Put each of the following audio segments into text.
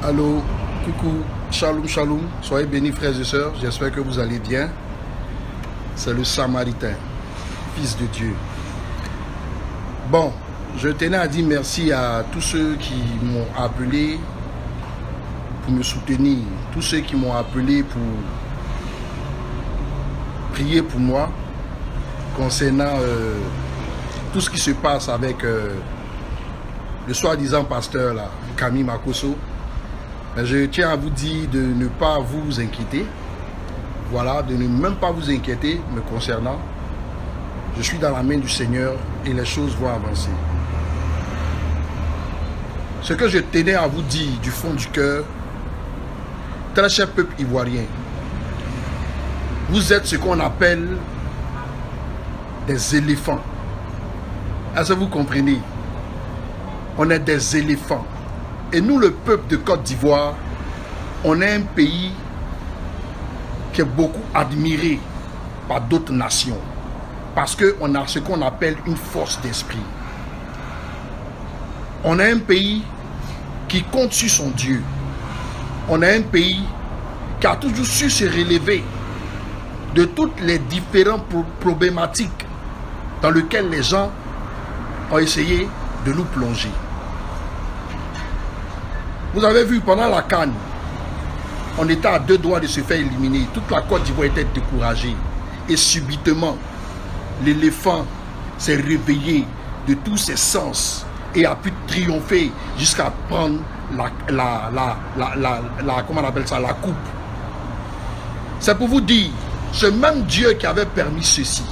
Allô, coucou, shalom, shalom, soyez bénis frères et sœurs, j'espère que vous allez bien. C'est le Samaritain, fils de Dieu. Bon, je tenais à dire merci à tous ceux qui m'ont appelé pour me soutenir, tous ceux qui m'ont appelé pour prier pour moi concernant tout ce qui se passe avec le soi-disant pasteur là, Camille Makosso. Je tiens à vous dire de ne pas vous inquiéter. Voilà, de ne même pas vous inquiéter me concernant. Je suis dans la main du Seigneur et les choses vont avancer. Ce que je tenais à vous dire du fond du cœur, très cher peuple ivoirien, vous êtes ce qu'on appelle des éléphants. Est-ce que vous comprenez? On est des éléphants. Et nous, le peuple de Côte d'Ivoire, on est un pays qui est beaucoup admiré par d'autres nations. Parce qu'on a ce qu'on appelle une force d'esprit. On est un pays qui compte sur son Dieu. On est un pays qui a toujours su se relever de toutes les différentes problématiques dans lesquelles les gens ont essayé de nous plonger. Vous avez vu, pendant la CAN, on était à 2 doigts de se faire éliminer. Toute la Côte d'Ivoire était découragée. Et subitement, l'éléphant s'est réveillé de tous ses sens et a pu triompher jusqu'à prendre comment on appelle ça, la coupe. C'est pour vous dire, ce même Dieu qui avait permis ceci,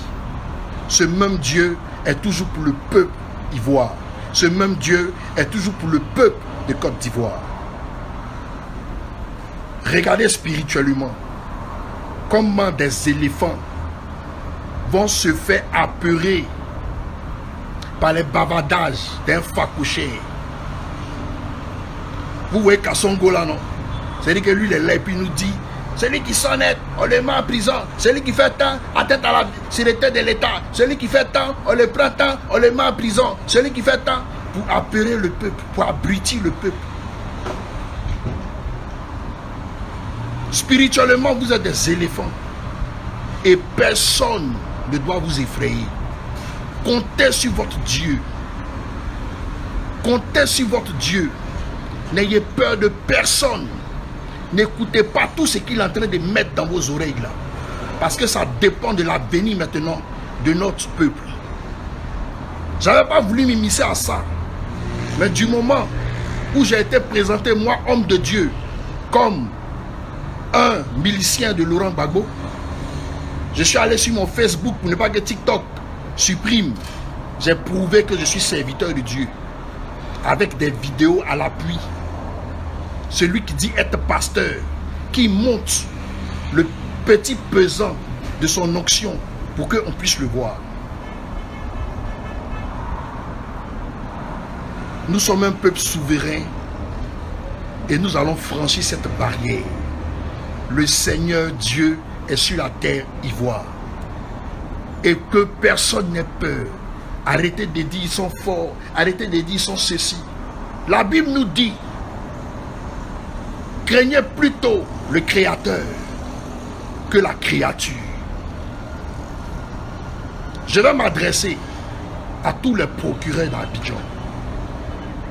ce même Dieu est toujours pour le peuple ivoire. Ce même Dieu est toujours pour le peuple de Côte d'Ivoire. Regardez spirituellement comment des éléphants vont se faire apeurer par les bavardages d'un fakouché. Vous voyez Kassongo là, non? C'est-à-dire que lui, il est là et puis il nous dit, celui qui s'en est, on le met en prison. Celui qui fait tant, à tête à la sur les têtes de l'État. Celui qui fait tant, on le prend tant, on le met en prison. Celui qui fait tant, pour apeurer le peuple, pour abrutir le peuple. Spirituellement, vous êtes des éléphants. Et personne ne doit vous effrayer. Comptez sur votre Dieu. Comptez sur votre Dieu. N'ayez peur de personne. N'écoutez pas tout ce qu'il est en train de mettre dans vos oreilles là. Parce que ça dépend de l'avenir maintenant de notre peuple. Je n'avais pas voulu m'immiscer à ça. Mais du moment où j'ai été présenté, moi, homme de Dieu, comme un milicien de Laurent Gbagbo, je suis allé sur mon Facebook pour ne pas que TikTok supprime. J'ai prouvé que je suis serviteur de Dieu. Avec des vidéos à l'appui. Celui qui dit être pasteur, qui monte le petit pesant de son onction pour qu'on puisse le voir. Nous sommes un peuple souverain et nous allons franchir cette barrière. Le Seigneur Dieu est sur la terre ivoire. Et que personne n'ait peur. Arrêtez de dire ils sont forts. Arrêtez de dire ils sont ceci. La Bible nous dit, craignez plutôt le Créateur que la créature. Je vais m'adresser à tous les procureurs d'Abidjan,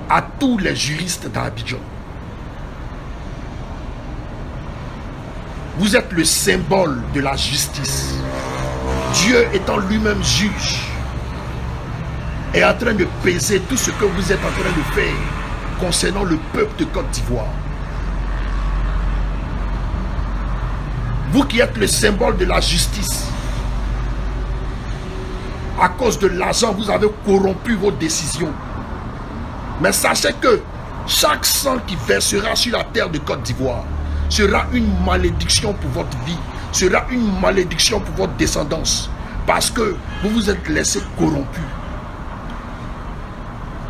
à tous les juristes d'Abidjan. Vous êtes le symbole de la justice. Dieu étant lui-même juge est en train de peser tout ce que vous êtes en train de faire concernant le peuple de Côte d'Ivoire. Vous qui êtes le symbole de la justice, à cause de l'argent, vous avez corrompu vos décisions. Mais sachez que chaque sang qui versera sur la terre de Côte d'Ivoire sera une malédiction pour votre vie, sera une malédiction pour votre descendance, parce que vous vous êtes laissé corrompu.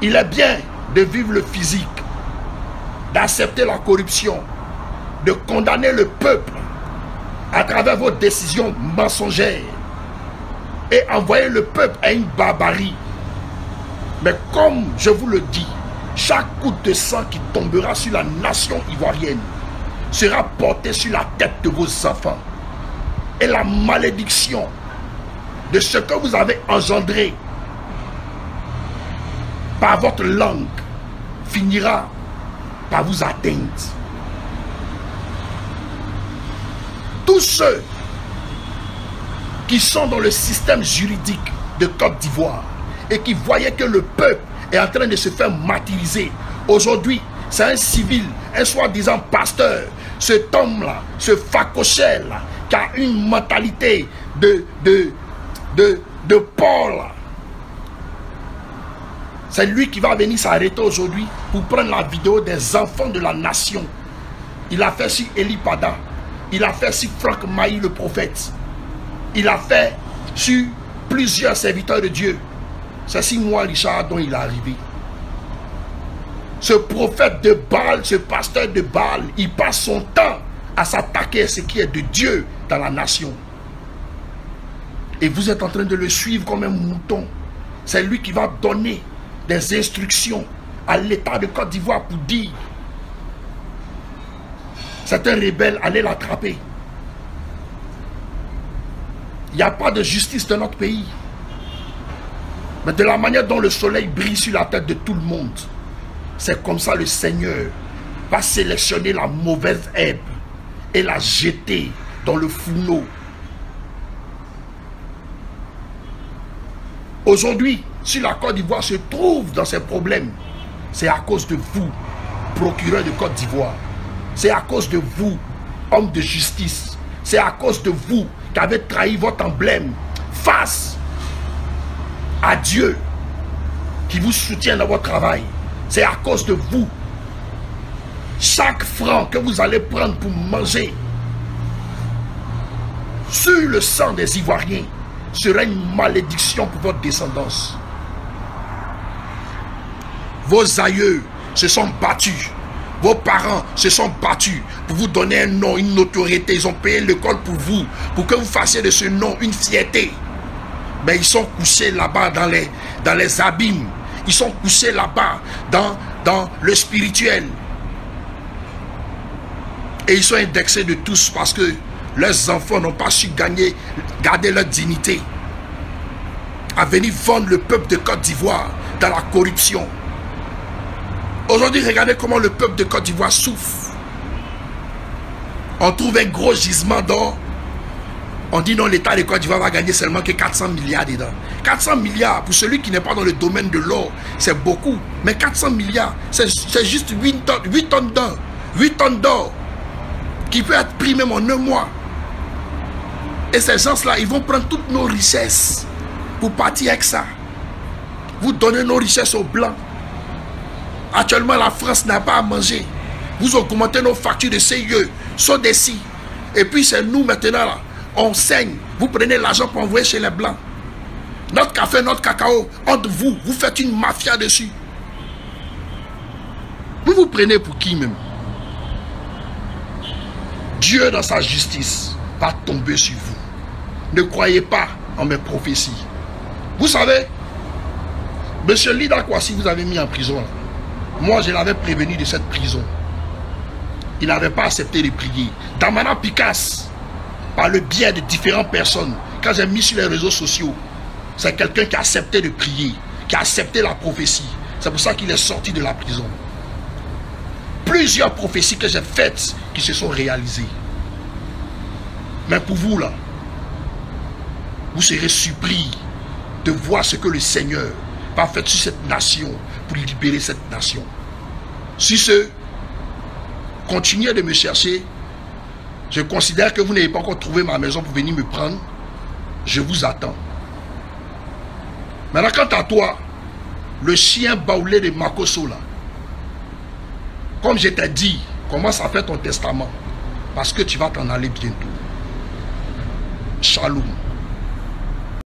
Il est bien de vivre le physique, d'accepter la corruption, de condamner le peuple à travers vos décisions mensongères et envoyer le peuple à une barbarie. Mais comme je vous le dis, chaque goutte de sang qui tombera sur la nation ivoirienne sera portée sur la tête de vos enfants. Et la malédiction de ce que vous avez engendré par votre langue finira par vous atteindre. Tous ceux qui sont dans le système juridique de Côte d'Ivoire et qui voyaient que le peuple est en train de se faire martyriser, aujourd'hui, c'est un civil, un soi-disant pasteur, cet homme-là, ce facochère-là, qui a une mentalité de Paul. C'est lui qui va venir s'arrêter aujourd'hui pour prendre la vidéo des enfants de la nation. Il a fait sur Eli Pada. Il a fait sur Franck Maï le prophète. Il a fait sur plusieurs serviteurs de Dieu. C'est 6 mois, Richard, dont il est arrivé. Ce prophète de Baal, ce pasteur de Baal, il passe son temps à s'attaquer à ce qui est de Dieu dans la nation. Et vous êtes en train de le suivre comme un mouton. C'est lui qui va donner des instructions à l'État de Côte d'Ivoire pour dire: c'est un rebelle, allez l'attraper. Il n'y a pas de justice dans notre pays. Mais de la manière dont le soleil brille sur la tête de tout le monde, c'est comme ça le Seigneur va sélectionner la mauvaise herbe et la jeter dans le fourneau. Aujourd'hui, si la Côte d'Ivoire se trouve dans ces problèmes, c'est à cause de vous, procureur de Côte d'Ivoire. C'est à cause de vous, homme de justice. C'est à cause de vous qui avez trahi votre emblème face à Dieu qui vous soutient dans votre travail. C'est à cause de vous. Chaque franc que vous allez prendre pour manger sur le sang des Ivoiriens sera une malédiction pour votre descendance. Vos aïeux se sont battus. Vos parents se sont battus pour vous donner un nom, une notoriété. Ils ont payé l'école pour vous, pour que vous fassiez de ce nom une fierté. Mais ils sont couchés là-bas dans les abîmes. Ils sont couchés là-bas dans le spirituel. Et ils sont indexés de tous parce que leurs enfants n'ont pas su garder leur dignité. À venir vendre le peuple de Côte d'Ivoire dans la corruption. Aujourd'hui, regardez comment le peuple de Côte d'Ivoire souffre. On trouve un gros gisement d'or. On dit non, l'État de Côte d'Ivoire va gagner seulement que 400 milliards dedans. 400 milliards, pour celui qui n'est pas dans le domaine de l'or, c'est beaucoup. Mais 400 milliards, c'est juste 8 tonnes d'or. 8 tonnes d'or qui peut être pris même en un mois. Et ces gens-là, ils vont prendre toutes nos richesses pour partir avec ça. Vous donnez nos richesses aux Blancs. Actuellement, la France n'a pas à manger. Vous augmentez nos factures de CIE, SODECI. Et puis c'est nous maintenant là. On saigne. Vous prenez l'argent pour envoyer chez les Blancs. Notre café, notre cacao, entre vous, vous faites une mafia dessus. Vous vous prenez pour qui même? Dieu dans sa justice va tomber sur vous. Ne croyez pas en mes prophéties. Vous savez, M. Lida Kwasi vous avez mis en prison là. Moi, je l'avais prévenu de cette prison. Il n'avait pas accepté de prier. Damana Picasse, par le biais de différentes personnes, quand j'ai mis sur les réseaux sociaux, c'est quelqu'un qui a accepté de prier, qui a accepté la prophétie. C'est pour ça qu'il est sorti de la prison. Plusieurs prophéties que j'ai faites qui se sont réalisées. Mais pour vous là, vous serez surpris de voir ce que le Seigneur va faire sur cette nation pour libérer cette nation. Si ce continuez de me chercher, je considère que vous n'avez pas encore trouvé ma maison pour venir me prendre. Je vous attends. Maintenant, quant à toi, le chien baoulé de Makosso là, comme je t'ai dit, commence à faire ton testament parce que tu vas t'en aller bientôt. Shalom.